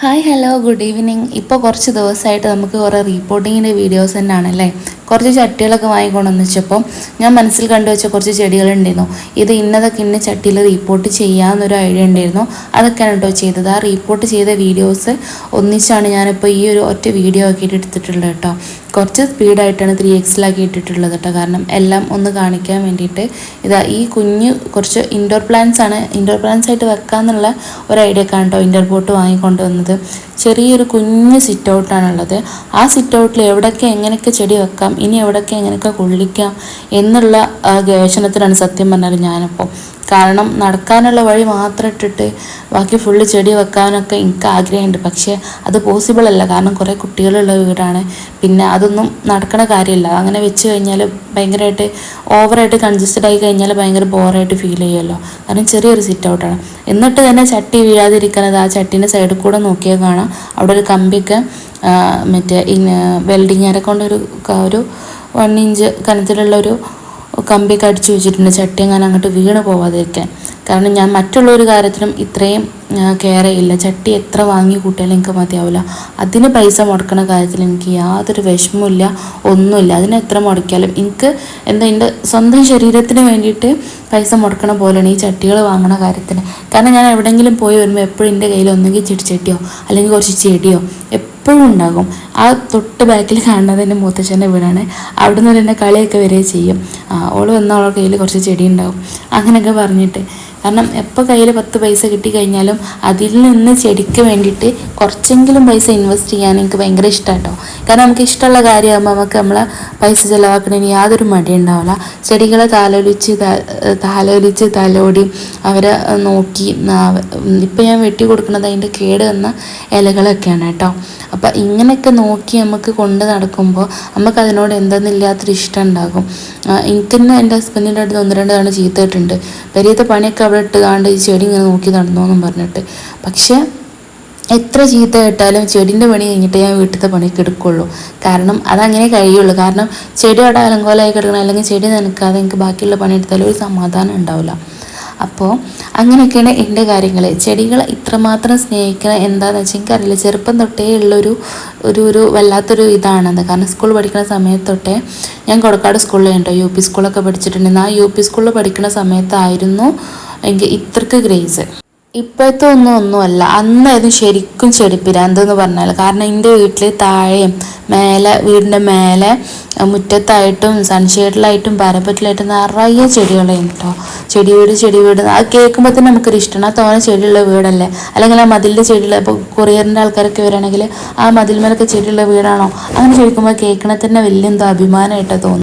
Hi hello good evening. ഇപ്പോൾ കുറച്ച് ദിവസമായിട്ട് നമുക്ക് കുറേ റീപോർട്ടിങ്ങിൻ്റെ വീഡിയോസ് തന്നെയാണല്ലേ. കുറച്ച് ചട്ടികളൊക്കെ വാങ്ങിക്കൊണ്ട് വെച്ചപ്പോൾ ഞാൻ മനസ്സിൽ കണ്ടുവച്ച കുറച്ച് ചെടികളുണ്ടായിരുന്നു. ഇത് ഇന്നതൊക്കെ ഇന്ന ചട്ടിയിൽ റീപോർട്ട് ചെയ്യാമെന്നൊരു ഐഡിയ ഉണ്ടായിരുന്നു. അതൊക്കെയാണ് കേട്ടോ ചെയ്തത്. ആ റീപോർട്ട് ചെയ്ത വീഡിയോസ് ഒന്നിച്ചാണ് ഞാനിപ്പോൾ ഈ ഒരു ഒറ്റ വീഡിയോ ആക്കിയിട്ട് എടുത്തിട്ടുള്ളത് കേട്ടോ. കുറച്ച് സ്പീഡായിട്ടാണ് 3x ഇട്ടിട്ടുള്ളത് കേട്ടോ. കാരണം എല്ലാം ഒന്ന് കാണിക്കാൻ വേണ്ടിയിട്ട്. ഇതാ ഈ കുഞ്ഞ് കുറച്ച് ഇൻഡോർ പ്ലാന്റ്സ് ആണ്. ഇൻഡോർ പ്ലാന്റ്സ് ആയിട്ട് വെക്കാമെന്നുള്ള ഒരു ഐഡിയ ഒക്കെ കേട്ടോ ഇൻഡോർ പോട്ട് വാങ്ങിക്കൊണ്ട് വന്നത്. ചെറിയൊരു കുഞ്ഞ് സിറ്റ് ഔട്ടാണുള്ളത്. ആ സിറ്റ് ഔട്ടിൽ എവിടെയൊക്കെ എങ്ങനെയൊക്കെ ചെടി വെക്കാം, ഇനി എവിടെയൊക്കെ എങ്ങനെയൊക്കെ കൊള്ളിക്കാം എന്നുള്ള ഗവേഷണത്തിലാണ് സത്യം പറഞ്ഞാൽ ഞാനിപ്പോൾ. കാരണം നടക്കാനുള്ള വഴി മാത്രം ഇട്ടിട്ട് ബാക്കി ഫുള്ള് ചെടി വെക്കാനൊക്കെ എനിക്ക് ആഗ്രഹമുണ്ട്. പക്ഷേ അത് പോസിബിൾ അല്ല. കാരണം കുറേ കുട്ടികളുള്ള വീടാണ്. പിന്നെ അതൊന്നും നടക്കണ കാര്യമില്ല. അങ്ങനെ വെച്ച് കഴിഞ്ഞാൽ ഭയങ്കരമായിട്ട് ഓവറായിട്ട് കൺജസ്റ്റഡ് ആയി കഴിഞ്ഞാൽ ഭയങ്കര ബോറായിട്ട് ഫീൽ ചെയ്യുമല്ലോ. കാരണം ചെറിയൊരു സിറ്റ് ഔട്ടാണ്. എന്നിട്ട് തന്നെ ചട്ടി വീഴാതിരിക്കുന്നത് ആ ചട്ടീൻ്റെ സൈഡിൽ കൂടെ നോക്കിയാൽ കാണാം. അവിടെ ഒരു കമ്പിയൊക്കെ മറ്റേ വെൽഡിങ്ങാരെ കൊണ്ടൊരു 1 ഇഞ്ച് കനത്തിലുള്ളൊരു കമ്പിയൊക്കെ അടിച്ചു വെച്ചിട്ടുണ്ട്, ചട്ടി അങ്ങനെ അങ്ങോട്ട് വീണ് പോവാതിരിക്കാൻ. കാരണം ഞാൻ മറ്റുള്ളൊരു കാര്യത്തിനും ഇത്രയും കെയർ ചെയ്യില്ല. ചട്ടി എത്ര വാങ്ങി കൂട്ടിയാലും എനിക്ക് മതിയാവില്ല. അതിന് പൈസ മുടക്കുന്ന കാര്യത്തിൽ എനിക്ക് യാതൊരു വിഷമമില്ല, ഒന്നുമില്ല. അതിന് എത്ര മുടക്കിയാലും എനിക്ക് എൻ്റെ സ്വന്തം ശരീരത്തിന് വേണ്ടിയിട്ട് പൈസ മുടക്കണ പോലെയാണ് ഈ ചട്ടികൾ വാങ്ങണ കാര്യത്തിന്. കാരണം ഞാൻ എവിടെയെങ്കിലും പോയി വരുമ്പോൾ എപ്പോഴും എൻ്റെ കയ്യിൽ ഒന്നെങ്കിൽ ചെടിച്ചട്ടിയോ അല്ലെങ്കിൽ കുറച്ച് ചെടിയോ എപ്പോഴും ഉണ്ടാകും. ആ തൊട്ട് ബാക്കിൽ കാണുന്നത് എൻ്റെ മൂത്തച്ഛൻ്റെ വീടാണ്. അവിടെ നിന്ന് എന്നെ കളിയൊക്കെ വരെ ചെയ്യും. ഓൾ വന്നാൽ അവളുടെ കയ്യിൽ കുറച്ച് ചെടി ഉണ്ടാവും അങ്ങനെയൊക്കെ പറഞ്ഞിട്ട്. കാരണം എപ്പോൾ കയ്യിൽ 10 പൈസ കിട്ടിക്കഴിഞ്ഞാലും അതിൽ നിന്ന് ചെടിക്ക് വേണ്ടിയിട്ട് കുറച്ചെങ്കിലും പൈസ ഇൻവെസ്റ്റ് ചെയ്യാൻ എനിക്ക് ഭയങ്കര ഇഷ്ടമാണ് കേട്ടോ. കാരണം നമുക്ക് ഇഷ്ടമുള്ള കാര്യമാകുമ്പോൾ നമുക്ക് നമ്മളെ പൈസ ചിലവാക്കണതിന് യാതൊരു മടി ഉണ്ടാവില്ല. ചെടികളെ താലോലിച്ച് തലോടി അവരെ നോക്കി. ഇപ്പം ഞാൻ വെട്ടി കൊടുക്കുന്നത് അതിൻ്റെ കേട് വന്ന ഇലകളൊക്കെയാണ് കേട്ടോ. അപ്പം ഇങ്ങനെയൊക്കെ നോക്കി നമുക്ക് കൊണ്ട് നടക്കുമ്പോൾ നമുക്ക് അതിനോട് എന്തെന്നില്ലാത്തൊരു ഇഷ്ടം ഉണ്ടാകും. എനിക്ക് തന്നെ എൻ്റെ ഹസ്ബൻഡിൻ്റെ അടുത്ത് 1-2 തവണ ചീത്ത ഇട്ടിട്ടുണ്ട്. പെരിയത്തെ പണിയൊക്കെ അവിടെ ഇട്ട് കാണ്ട് ഈ ചെടി ഇങ്ങനെ നോക്കി നടന്നു എന്നും പറഞ്ഞിട്ട്. പക്ഷേ എത്ര ചീത്ത കേട്ടാലും ചെടീൻ്റെ പണി കഴിഞ്ഞിട്ട് ഞാൻ വീട്ടിലത്തെ പണിക്ക് എടുക്കുള്ളൂ. കാരണം അതങ്ങനെ കഴിയുള്ളൂ. കാരണം ചെടി അവിടെ അലങ്കോലമായി കിടക്കണം, അല്ലെങ്കിൽ ചെടി നനക്കാതെ എനിക്ക് ബാക്കിയുള്ള പണി എടുത്താലും ഒരു സമാധാനം ഉണ്ടാവില്ല. അപ്പോൾ അങ്ങനെയൊക്കെയാണ് എൻ്റെ കാര്യങ്ങൾ. ചെടികൾ ഇത്രമാത്രം സ്നേഹിക്കുന്ന എന്താണെന്ന് വെച്ചാൽ എനിക്കറിയില്ല. ചെറുപ്പം തൊട്ടേ ഉള്ളൊരു ഒരു വല്ലാത്തൊരു ഇതാണത്. കാരണം സ്കൂൾ പഠിക്കുന്ന സമയത്ത് തൊട്ടേ ഞാൻ കൊടക്കാട് സ്കൂളിൽ ഉണ്ടോ UP സ്കൂളൊക്കെ പഠിച്ചിട്ടുണ്ടെങ്കിൽ ആ UP സ്കൂളിൽ പഠിക്കുന്ന സമയത്തായിരുന്നു എനിക്ക് ഇത്രക്ക് ക്രേസ്. ഇപ്പോഴത്തെ ഒന്നുമല്ല, അന്നായിരുന്നു ശരിക്കും ചെടിപ്പിരാന്തെന്ന് പറഞ്ഞാൽ. കാരണം എൻ്റെ വീട്ടിൽ താഴെയും വീടിൻ്റെ മേലെ മുറ്റത്തായിട്ടും സൺഷെയ്ഡിലായിട്ടും പരപ്പറ്റിലായിട്ടും നിറയെ ചെടികളായിരുന്നു കേട്ടോ. ചെടി വീട് അത് കേൾക്കുമ്പോൾ തന്നെ നമുക്കൊരു ഇഷ്ടമാണ്. ആ തോനെ ചെടിയുള്ള വീടല്ലേ, അല്ലെങ്കിൽ ആ മതിലിൻ്റെ ചെടിയുള്ള, ഇപ്പോൾ കൊറിയറിൻ്റെ ആൾക്കാരൊക്കെ വരികയാണെങ്കിൽ ആ മതിൽമേലൊക്കെ ചെടിയുള്ള വീടാണോ അങ്ങനെ ചോദിക്കുമ്പോൾ കേൾക്കണേ തന്നെ വലിയ എന്തോ അഭിമാനമായിട്ടാണ് തോന്നുന്നത്.